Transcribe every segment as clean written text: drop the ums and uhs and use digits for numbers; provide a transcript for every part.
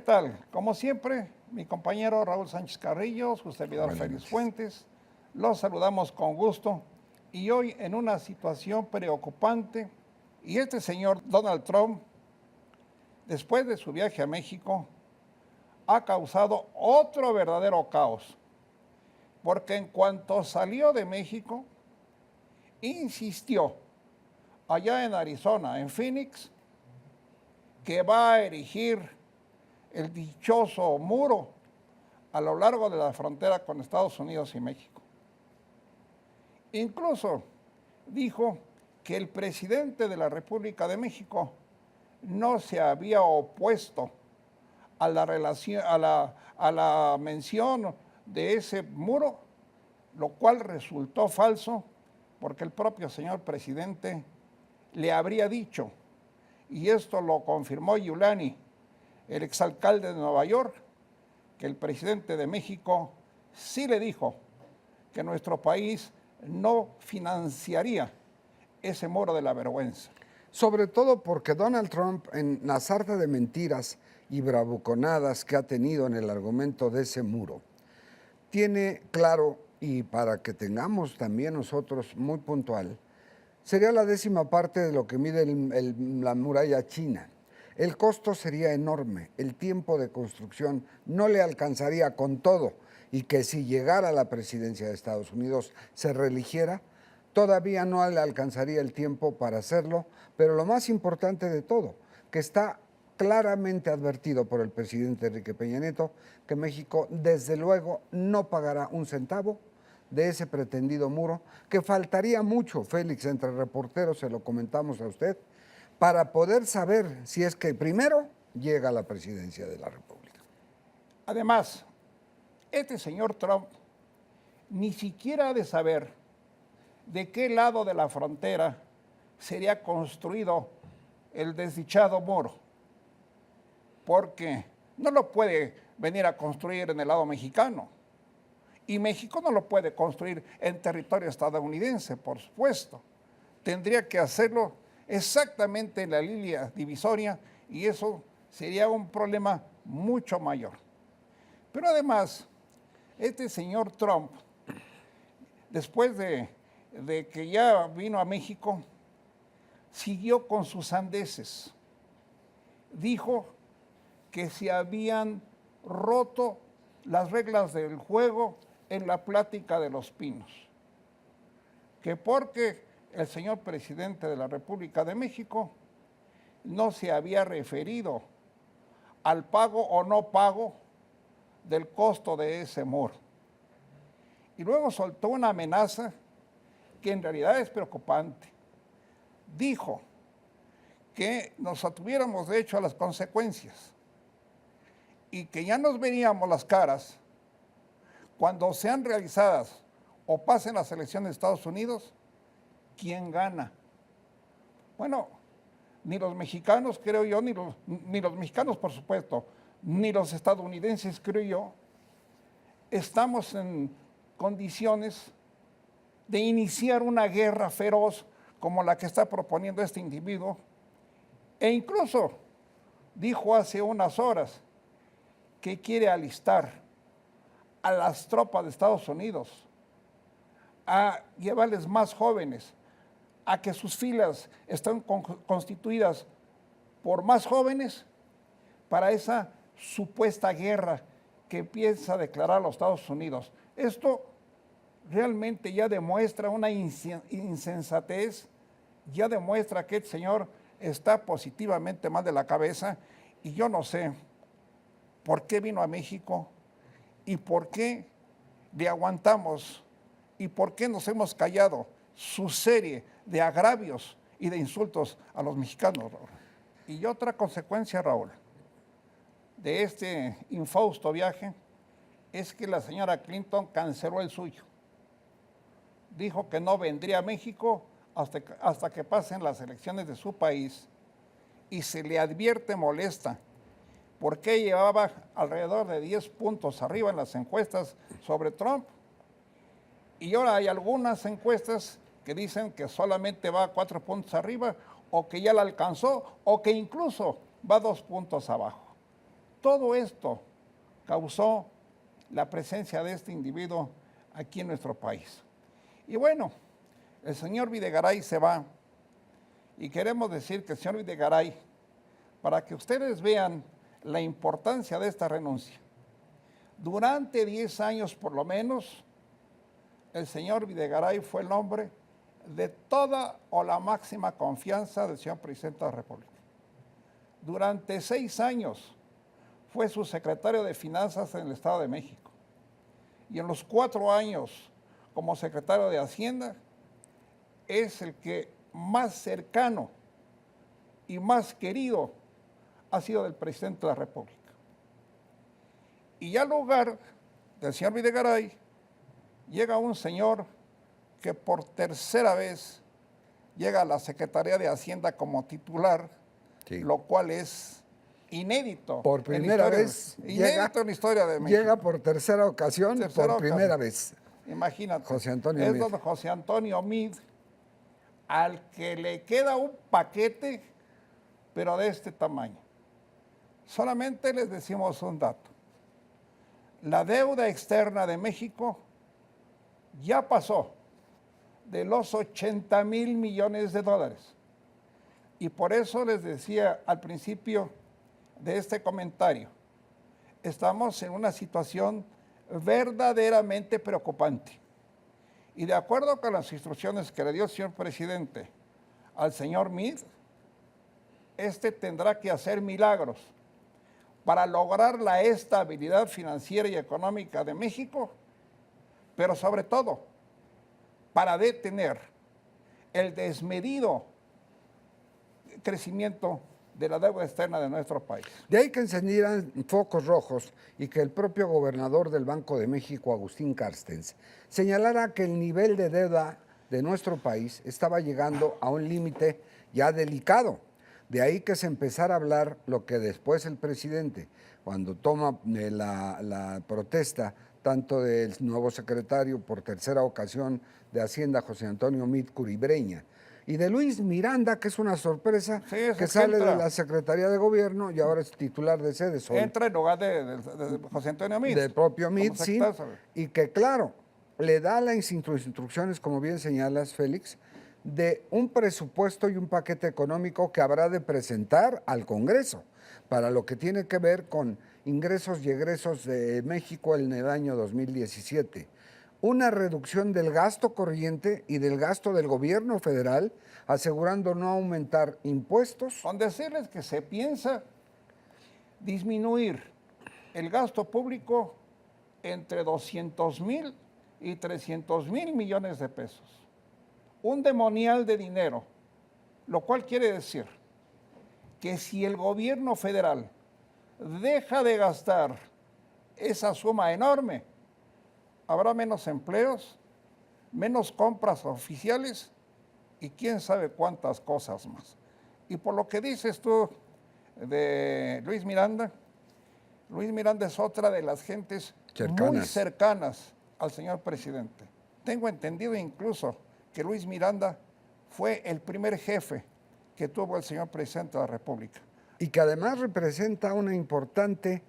tal? Como siempre, mi compañero Raúl Sánchez Carrillo, su servidor Buenas Félix noches. Fuentes, los saludamos con gusto y hoy en una situación preocupante. Y este señor Donald Trump, después de su viaje a México, ha causado otro verdadero caos, porque en cuanto salió de México, insistió allá en Arizona, en Phoenix, que va a erigir el dichoso muro a lo largo de la frontera con Estados Unidos y México. Incluso dijo que el presidente de la República de México no se había opuesto a la mención de ese muro, lo cual resultó falso porque el propio señor presidente le habría dicho, y esto lo confirmó Giuliani, el exalcalde de Nueva York, que el presidente de México sí le dijo que nuestro país no financiaría ese muro de la vergüenza. Sobre todo porque Donald Trump, en la sarta de mentiras y bravuconadas que ha tenido en el argumento de ese muro, tiene claro, y para que tengamos también nosotros muy puntual, sería la 10ª parte de lo que mide la muralla china. El costo sería enorme, el tiempo de construcción no le alcanzaría con todo, y que si llegara a la presidencia de Estados Unidos se reeligiera, todavía no le alcanzaría el tiempo para hacerlo, pero lo más importante de todo, que está claramente advertido por el presidente Enrique Peña Nieto, que México desde luego no pagará un centavo de ese pretendido muro, que faltaría mucho, Félix, entre reporteros, se lo comentamos a usted, para poder saber si es que primero llega a la presidencia de la República. Además, este señor Trump ni siquiera ha de saber de qué lado de la frontera sería construido el desdichado muro, porque no lo puede venir a construir en el lado mexicano, y México no lo puede construir en territorio estadounidense, por supuesto. Tendría que hacerlo exactamente en la línea divisoria, y eso sería un problema mucho mayor. Pero además, este señor Trump, después de que ya vino a México, siguió con sus sandeces. Dijo que se habían roto las reglas del juego en la plática de Los Pinos, que porque el señor presidente de la República de México no se había referido al pago o no pago del costo de ese muro. Y luego soltó una amenaza que en realidad es preocupante. Dijo que nos atuviéramos de hecho a las consecuencias y que ya nos veríamos las caras cuando sean realizadas o pasen las elecciones de Estados Unidos, ¿quién gana? Bueno, ni los mexicanos, creo yo, ni los mexicanos, por supuesto, ni los estadounidenses, creo yo, estamos en condiciones de iniciar una guerra feroz como la que está proponiendo este individuo. E incluso dijo hace unas horas que quiere alistar a las tropas de Estados Unidos, a llevarles más jóvenes, a que sus filas estén constituidas por más jóvenes para esa supuesta guerra que piensa declarar los Estados Unidos. Esto realmente ya demuestra una insensatez, ya demuestra que el señor está positivamente mal de la cabeza, y yo no sé por qué vino a México y por qué le aguantamos y por qué nos hemos callado su serie de agravios y de insultos a los mexicanos, Raúl. Y otra consecuencia, Raúl, de este infausto viaje es que la señora Clinton canceló el suyo. Dijo que no vendría a México hasta que pasen las elecciones de su país, y se le advierte molesta porque llevaba alrededor de 10 puntos arriba en las encuestas sobre Trump. Y ahora hay algunas encuestas que dicen que solamente va a 4 puntos arriba, o que ya la alcanzó, o que incluso va 2 puntos abajo. Todo esto causó la presencia de este individuo aquí en nuestro país. Y bueno, el señor Videgaray se va y queremos decir que el señor Videgaray, para que ustedes vean la importancia de esta renuncia, durante 10 años por lo menos, el señor Videgaray fue el hombre de toda o la máxima confianza del señor presidente de la República. Durante 6 años fue su secretario de Finanzas en el Estado de México. Y en los 4 años como secretario de Hacienda, es el que más cercano y más querido ha sido del presidente de la República. Y al lugar del señor Videgaray llega un señor que por tercera vez llega a la Secretaría de Hacienda como titular, sí, lo cual es inédito. Por primera vez. Inédito en la historia de México. Llega por tercera ocasión, primera vez. Imagínate. José Antonio es Meade. Don José Antonio Meade, al que le queda un paquete, pero de este tamaño. Solamente les decimos un dato. La deuda externa de México ya pasó de los 80,000 millones de dólares. Y por eso les decía al principio de este comentario, estamos en una situación verdaderamente preocupante. Y de acuerdo con las instrucciones que le dio el señor presidente al señor Meade, este tendrá que hacer milagros para lograr la estabilidad financiera y económica de México, pero sobre todo para detener el desmedido crecimiento de la deuda externa de nuestro país. De ahí que encendieran focos rojos y que el propio gobernador del Banco de México, Agustín Carstens, señalara que el nivel de deuda de nuestro país estaba llegando a un límite ya delicado. De ahí que se empezara a hablar lo que después el presidente, cuando toma la protesta tanto del nuevo secretario por tercera ocasión de Hacienda, José Antonio Meade Curibreña, y de Luis Miranda, que es una sorpresa, sí, que sale de la Secretaría de Gobierno y ahora es titular de Sedesol. Entra en lugar de José Antonio Meade. Del propio Meade, sí. Y que, claro, le da las instrucciones, como bien señalas, Félix, de un presupuesto y un paquete económico que habrá de presentar al Congreso para lo que tiene que ver con ingresos y egresos de México en el año 2017. Una reducción del gasto corriente y del gasto del gobierno federal, asegurando no aumentar impuestos. Con decirles que se piensa disminuir el gasto público entre 200,000 y 300,000 millones de pesos. Un demonial de dinero, lo cual quiere decir que si el gobierno federal deja de gastar esa suma enorme, habrá menos empleos, menos compras oficiales y quién sabe cuántas cosas más. Y por lo que dices tú de Luis Miranda es otra de las gentes muy cercanas al señor presidente. Tengo entendido incluso que Luis Miranda fue el primer jefe que tuvo el señor presidente de la República. Y que además representa una importante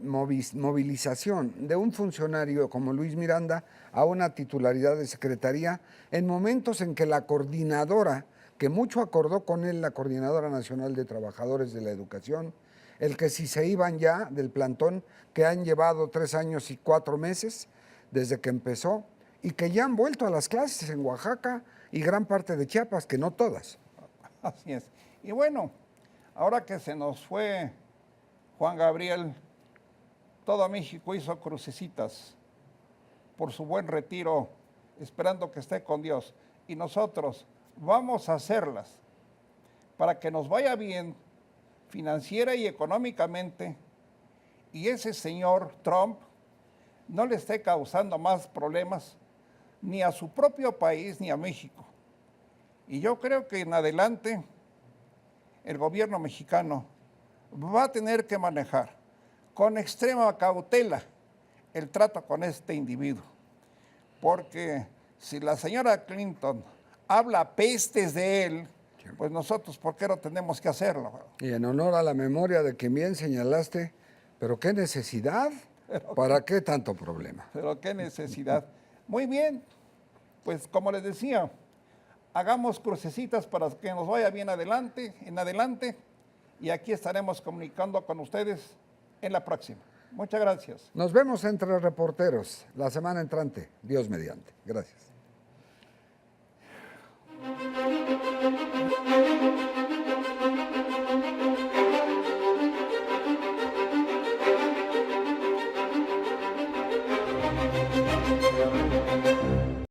movilización de un funcionario como Luis Miranda a una titularidad de secretaría en momentos en que la coordinadora, que mucho acordó con él, la Coordinadora Nacional de Trabajadores de la Educación, el que si se iban ya del plantón, que han llevado 3 años y 4 meses desde que empezó, y que ya han vuelto a las clases en Oaxaca y gran parte de Chiapas, que no todas. Así es. Y bueno, ahora que se nos fue Juan Gabriel, todo México hizo crucecitas por su buen retiro, esperando que esté con Dios. Y nosotros vamos a hacerlas para que nos vaya bien financiera y económicamente, y ese señor Trump no le esté causando más problemas ni a su propio país ni a México. Y yo creo que en adelante el gobierno mexicano va a tener que manejar con extrema cautela el trato con este individuo. Porque si la señora Clinton habla pestes de él, pues nosotros, ¿por qué no tenemos que hacerlo? Y en honor a la memoria de quien bien señalaste, pero qué necesidad, ¿para qué tanto problema? Pero qué necesidad. Muy bien, pues como les decía, hagamos crucecitas para que nos vaya bien en adelante, y aquí estaremos comunicando con ustedes en la próxima. Muchas gracias. Nos vemos entre reporteros la semana entrante, Dios mediante. Gracias.